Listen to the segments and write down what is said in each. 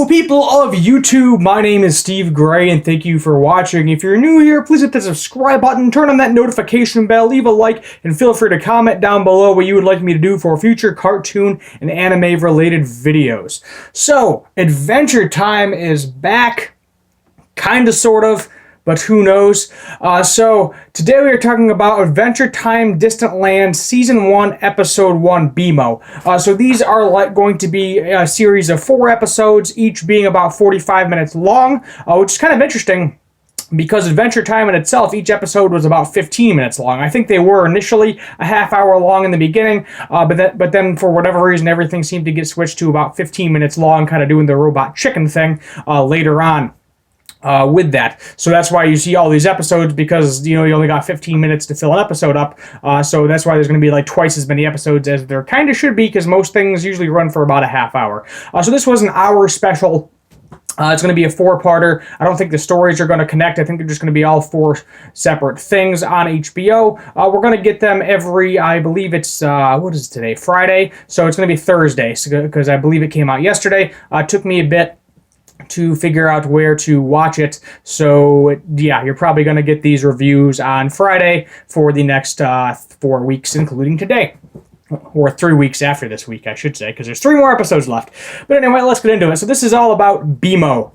Hello people of YouTube, my name is Steve Gray and thank you for watching. If you're new here, please hit the subscribe button, turn on that notification bell, leave a like, and feel free to comment down below what you would like me to do for future cartoon and anime related videos. So, Adventure Time is back, kinda sort of, but who knows. So today we are talking about Adventure Time Distant Land Season 1, Episode 1, BMO. So these are going to be a series of 4 episodes, each being about 45 minutes long, which is kind of interesting because Adventure Time in itself, each episode was about 15 minutes long. I think they were initially a half hour long in the beginning, but then for whatever reason, everything seemed to get switched to about 15 minutes long, kind of doing the robot chicken thing later on. With that. So that's why you see all these episodes, because, you only got 15 minutes to fill an episode up. So that's why there's going to be like twice as many episodes as there kind of should be, because most things usually run for about a half hour. So this was an hour special. It's going to be a 4-parter. I don't think the stories are going to connect. I think they're just going to be all 4 separate things on HBO. We're going to get them every, I believe it's, what is it today? Friday. So it's going to be Thursday, because I believe it came out yesterday. It took me a bit to figure out where to watch it. So yeah, you're probably going to get these reviews on Friday for the next 4 weeks, including today. Or 3 weeks after this week, I should say, because there's 3 more episodes left. But anyway, let's get into it. So this is all about BMO.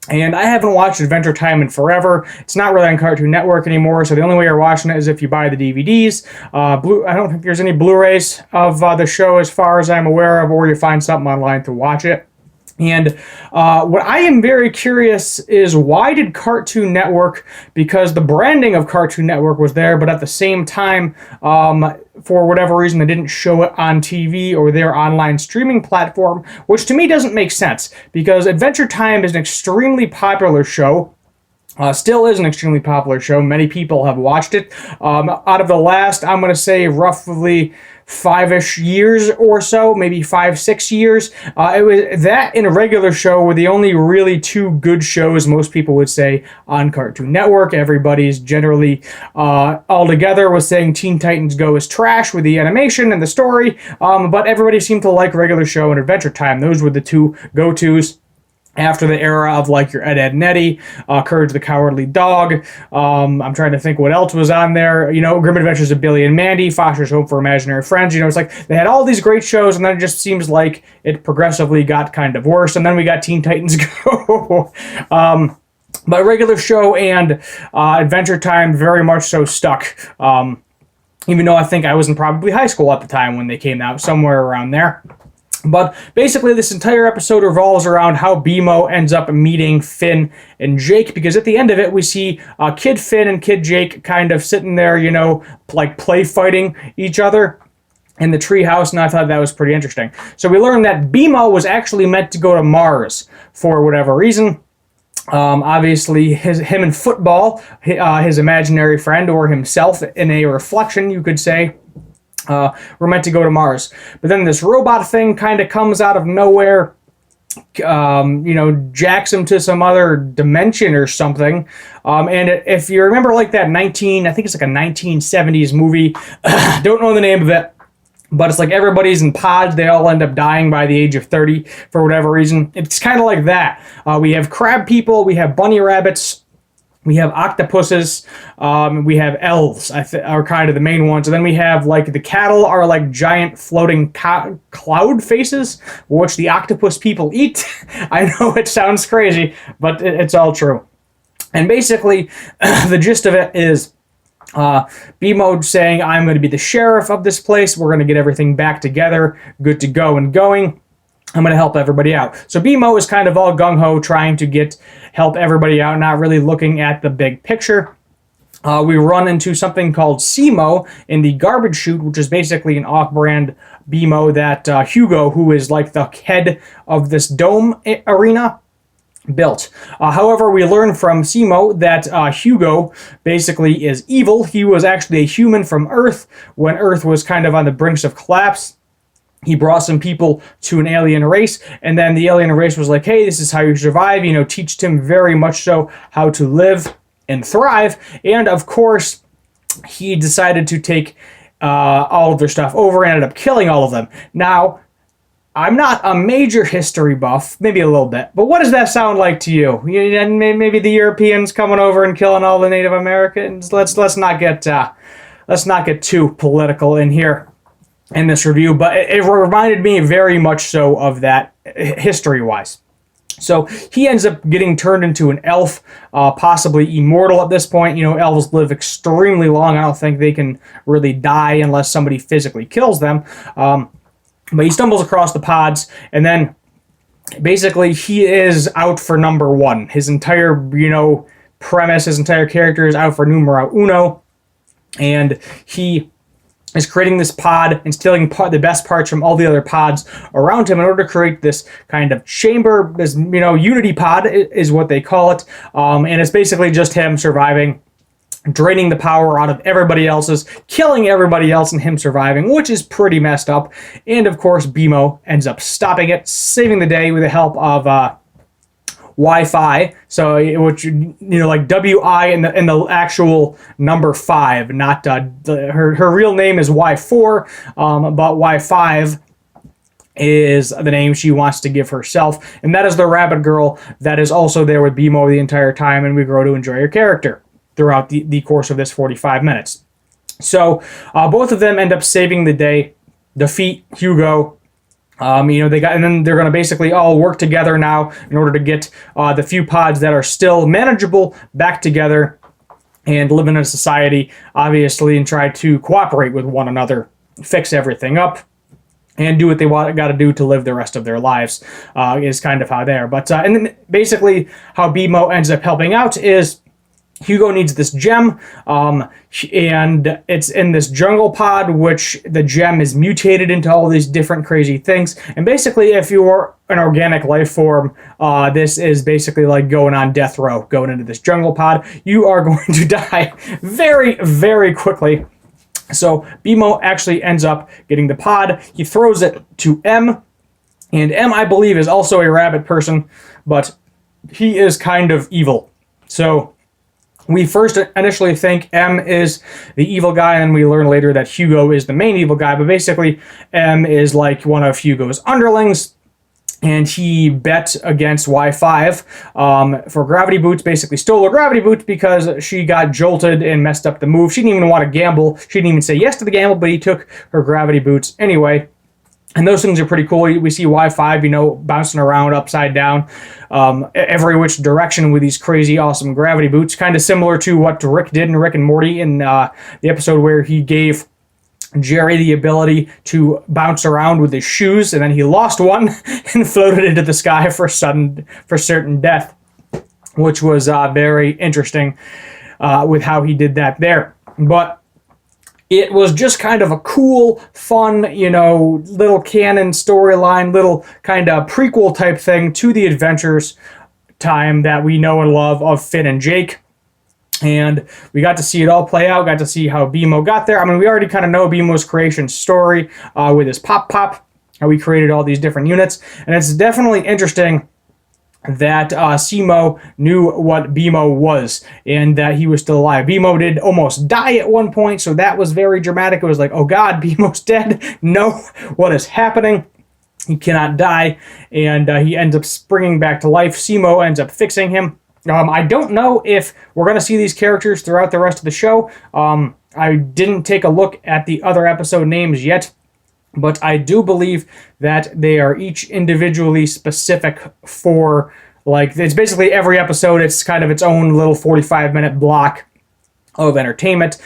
And I haven't watched Adventure Time in forever. It's not really on Cartoon Network anymore, so the only way you're watching it is if you buy the DVDs. I don't think there's any Blu-rays of the show as far as I'm aware of, or you find something online to watch it. And what I am very curious is, why did Cartoon Network, because the branding of Cartoon Network was there, but at the same time, for whatever reason, they didn't show it on TV or their online streaming platform, which to me doesn't make sense, because Adventure Time is an extremely popular show. Still is an extremely popular show. Many people have watched it. Out of the last, I'm going to say roughly 5-ish years or so, maybe 5-6 years. It was that and a regular show were the only really 2 good shows, most people would say, on Cartoon Network. Everybody's generally all together was saying Teen Titans Go is trash with the animation and the story, but everybody seemed to like regular show and Adventure Time. Those were the 2 go-tos after the era of like your Ed, Edd n Eddy, Courage the Cowardly Dog. I'm trying to think what else was on there. Grim Adventures of Billy and Mandy, Foster's Home for Imaginary Friends. It's like they had all these great shows, and then it just seems like it progressively got kind of worse. And then we got Teen Titans Go. But regular show and Adventure Time very much so stuck. Even though I think I was in probably high school at the time when they came out, somewhere around there. But basically, this entire episode revolves around how BMO ends up meeting Finn and Jake, because at the end of it, we see Kid Finn and Kid Jake kind of sitting there, like play fighting each other in the treehouse, and I thought that was pretty interesting. So we learned that BMO was actually meant to go to Mars for whatever reason. Obviously, him and Football, his imaginary friend, or himself in a reflection, you could say, we're meant to go to Mars. But then this robot thing kind of comes out of nowhere, jacks him to some other dimension or something. And if you remember like that I think it's like a 1970s movie, don't know the name of it, but it's like everybody's in pods. They all end up dying by the age of 30 for whatever reason. It's kind of like that. We have crab people, we have bunny rabbits, we have octopuses, we have elves, are kind of the main ones. And then we have, like, the cattle are like giant floating cloud faces, which the octopus people eat. I know it sounds crazy, but it's all true. And basically, the gist of it is BMO saying, I'm going to be the sheriff of this place. We're going to get everything back together, good to go and going. I'm going to help everybody out. So BMO is kind of all gung-ho, trying to help everybody out, not really looking at the big picture. We run into something called CMO in the garbage chute, which is basically an off-brand BMO that Hugo, who is like the head of this dome arena, built. However, we learn from CMO that Hugo basically is evil. He was actually a human from Earth when Earth was kind of on the brinks of collapse. He brought some people to an alien race, and then the alien race was like, hey, this is how you survive, teached him very much so how to live and thrive. And of course, he decided to take all of their stuff over and ended up killing all of them. Now, I'm not a major history buff, maybe a little bit, but what does that sound like to you? Maybe the Europeans coming over and killing all the Native Americans. Let's not get too political in here in this review, but it reminded me very much so of that history-wise. So he ends up getting turned into an elf, possibly immortal at this point. You know, elves live extremely long. I don't think they can really die unless somebody physically kills them. But he stumbles across the pods, and then basically he is out for number one. His entire, premise, his entire character is out for numero uno, and he is creating this pod and stealing the best parts from all the other pods around him in order to create this kind of chamber, this, unity pod is what they call it, and it's basically just him surviving, draining the power out of everybody else's, killing everybody else, and him surviving, which is pretty messed up. And of course, BMO ends up stopping it, saving the day with the help of Wi-Fi. So, which like WI and the actual number 5, not her real name is Y4, but Y5 is the name she wants to give herself, and that is the rabbit girl that is also there with BMO the entire time, and we grow to enjoy her character throughout the course of this 45 minutes. So both of them end up saving the day, defeat Hugo. And then they're going to basically all work together now in order to get the few pods that are still manageable back together and live in a society, obviously, and try to cooperate with one another, fix everything up, and do what they got to do to live the rest of their lives, is kind of how they are. But and then basically how BMO ends up helping out is Hugo needs this gem, and it's in this jungle pod, which the gem is mutated into all these different crazy things. And basically, if you're an organic life form, this is basically like going on death row, going into this jungle pod. You are going to die very, very quickly. So BMO actually ends up getting the pod. He throws it to M, and M, I believe, is also a rabbit person, but he is kind of evil. So we first initially think M is the evil guy, and we learn later that Hugo is the main evil guy. But basically, M is like one of Hugo's underlings, and he bet against Y5 for gravity boots, basically stole her gravity boots because she got jolted and messed up the move. She didn't even want to gamble. She didn't even say yes to the gamble, but he took her gravity boots anyway. And those things are pretty cool. We see Y5, bouncing around upside down, every which direction with these crazy, awesome gravity boots. Kind of similar to what Rick did in Rick and Morty in the episode where he gave Jerry the ability to bounce around with his shoes, and then he lost one and floated into the sky for certain death, which was very interesting with how he did that there. But it was just kind of a cool, fun, little canon storyline, little kind of prequel type thing to the Adventures time that we know and love of Finn and Jake. And we got to see it all play out, got to see how BMO got there. I mean, we already kind of know BMO's creation story with his Pop, how he created all these different units. And it's definitely interesting that Simo knew what BMO was and that he was still alive. BMO did almost die at one point, so that was very dramatic. It was like, oh God, BMO's dead. No, what is happening? He cannot die, and he ends up springing back to life. Simo ends up fixing him. I don't know if we're going to see these characters throughout the rest of the show. I didn't take a look at the other episode names yet, but I do believe that they are each individually specific for, it's basically every episode, it's kind of its own little 45-minute block of entertainment.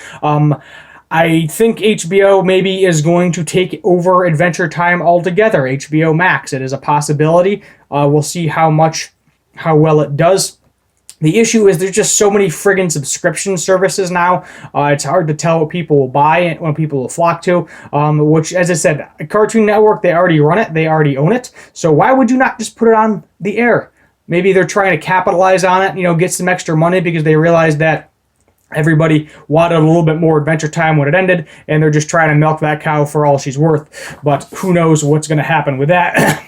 I think HBO maybe is going to take over Adventure Time altogether, HBO Max. It is a possibility. We'll see how well it does. The issue is there's just so many friggin' subscription services now. It's hard to tell what people will buy and what people will flock to, which, as I said, Cartoon Network, they already run it. They already own it. So why would you not just put it on the air? Maybe they're trying to capitalize on it, get some extra money because they realized that everybody wanted a little bit more Adventure Time when it ended, and they're just trying to milk that cow for all she's worth. But who knows what's going to happen with that.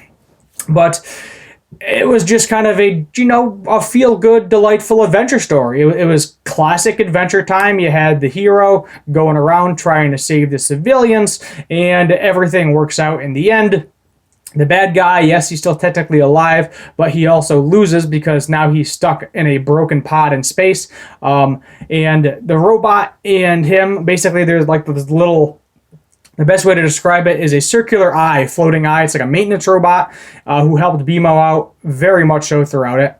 But it was just kind of a feel-good, delightful adventure story. It was classic Adventure Time. You had the hero going around trying to save the civilians, and everything works out in the end. The bad guy, yes, he's still technically alive, but he also loses because now he's stuck in a broken pod in space. And the robot and him, basically, there's like this little. The best way to describe it is a circular eye, floating eye. It's like a maintenance robot who helped BMO out very much so throughout it.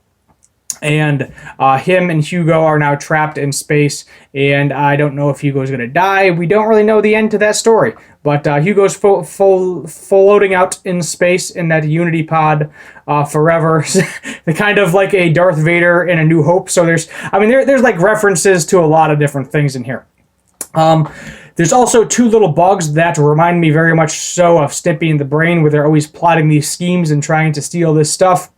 And him and Hugo are now trapped in space, and I don't know if Hugo's going to die. We don't really know the end to that story, but Hugo's floating out in space in that Unity pod forever. They're kind of like a Darth Vader in A New Hope. So there's like references to a lot of different things in here. There's also two little bugs that remind me very much so of Stimpy and the Brain, where they're always plotting these schemes and trying to steal this stuff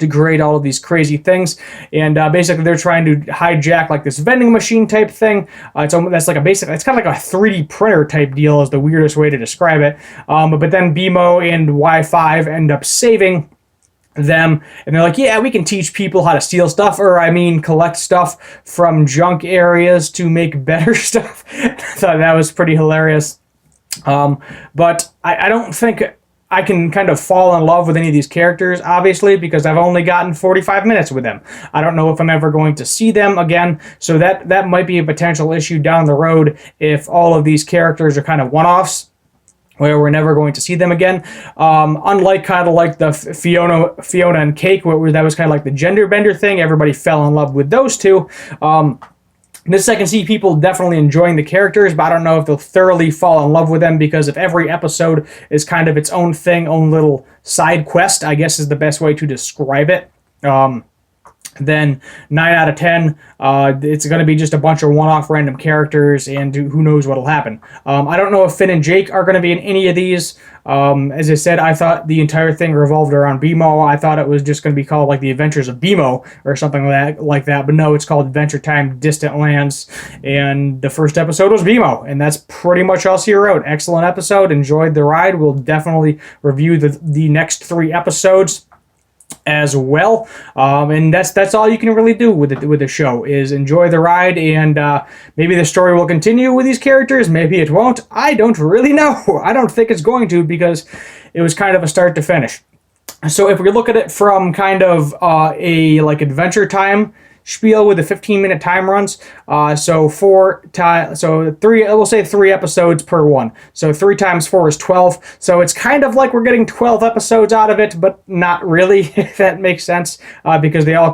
to create all of these crazy things. And basically they're trying to hijack like this vending machine type thing. It's kind of like a 3D printer type deal is the weirdest way to describe it. But then BMO and Y5 end up saving them, and they're like, yeah, we can teach people how to steal stuff, or collect stuff from junk areas to make better stuff. I thought that was pretty hilarious. But I don't think I can kind of fall in love with any of these characters, obviously, because I've only gotten 45 minutes with them. I don't know if I'm ever going to see them again, so that might be a potential issue down the road if all of these characters are kind of one-offs, where we're never going to see them again. Unlike kind of like the Fiona and Cake, where that was kind of like the gender bender thing. Everybody fell in love with those two. This I can see people definitely enjoying the characters, but I don't know if they'll thoroughly fall in love with them, because if every episode is kind of its own thing, own little side quest, I guess is the best way to describe it. Then 9 out of 10, it's going to be just a bunch of one-off random characters, and who knows what'll happen. I don't know if Finn and Jake are going to be in any of these. As I said, I thought the entire thing revolved around BMO. I thought it was just going to be called like The Adventures of BMO or something like that, but no, it's called Adventure Time Distant Lands, and the first episode was BMO, and that's pretty much all she wrote. Excellent episode, enjoyed the ride. We'll definitely review the next 3 episodes as well, and that's all you can really do with the show, is enjoy the ride, and maybe the story will continue with these characters, maybe it won't. I don't really know. I don't think it's going to, because it was kind of a start to finish. So if we look at it from kind of a like Adventure Time spiel with the 15-minute time runs, so 3, we'll say 3 episodes per one, so 3 times 4 is 12, so it's kind of like we're getting 12 episodes out of it, but not really, if that makes sense, because they all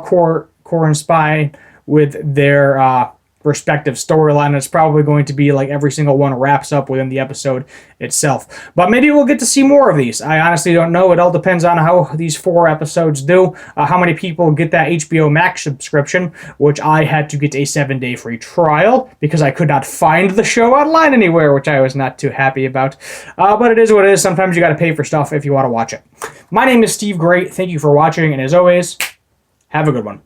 correspond with their respective storyline. It's probably going to be like every single one wraps up within the episode itself, but maybe we'll get to see more of these. I honestly don't know. It all depends on how these 4 episodes do, how many people get that HBO Max subscription, which I had to get a 7-day free trial because I could not find the show online anywhere, which I was not too happy about, but it is what it is. Sometimes you got to pay for stuff if you want to watch it. My name is Steve Gray. Thank you for watching, and as always, have a good one.